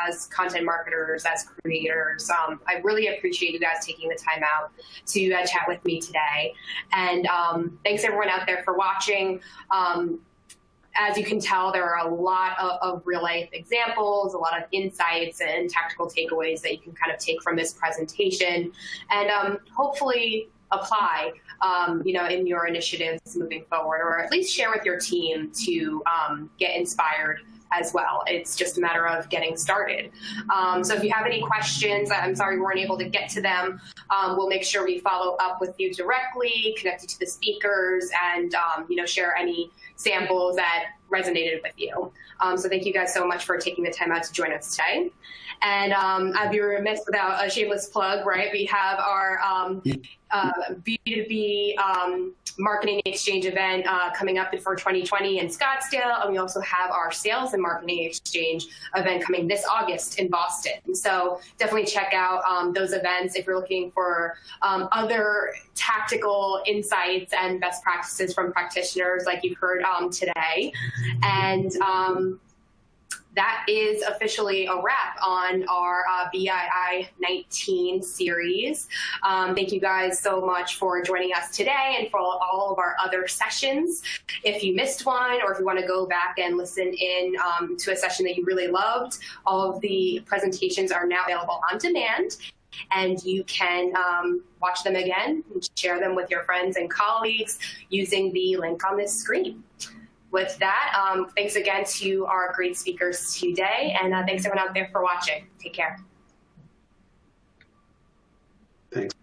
Speaker 1: as content marketers, as creators. I really appreciate you guys taking the time out to chat with me today. And thanks everyone out there for watching. As you can tell, there are a lot of real-life examples, a lot of insights and tactical takeaways that you can kind of take from this presentation and hopefully apply, in your initiatives moving forward, or at least share with your team to get inspired as well. It's just a matter of getting started. So if you have any questions, I'm sorry we weren't able to get to them. We'll make sure we follow up with you directly, connect you to the speakers, and share any samples that resonated with you. So thank you guys so much for taking the time out to join us today. And I'd be remiss without a shameless plug, right? We have our B2B marketing exchange event coming up for 2020 in Scottsdale. And we also have our sales and marketing exchange event coming this August in Boston. So definitely check out those events if you're looking for other tactical insights and best practices from practitioners like you've heard today. And that is officially a wrap on our BII 19 series. Thank you guys so much for joining us today and for all of our other sessions. If you missed one, or if you want to go back and listen in to a session that you really loved, all of the presentations are now available on demand, and you can watch them again and share them with your friends and colleagues using the link on this screen. With that, thanks again to our great speakers today, and thanks everyone out there for watching. Take care.
Speaker 3: Thanks.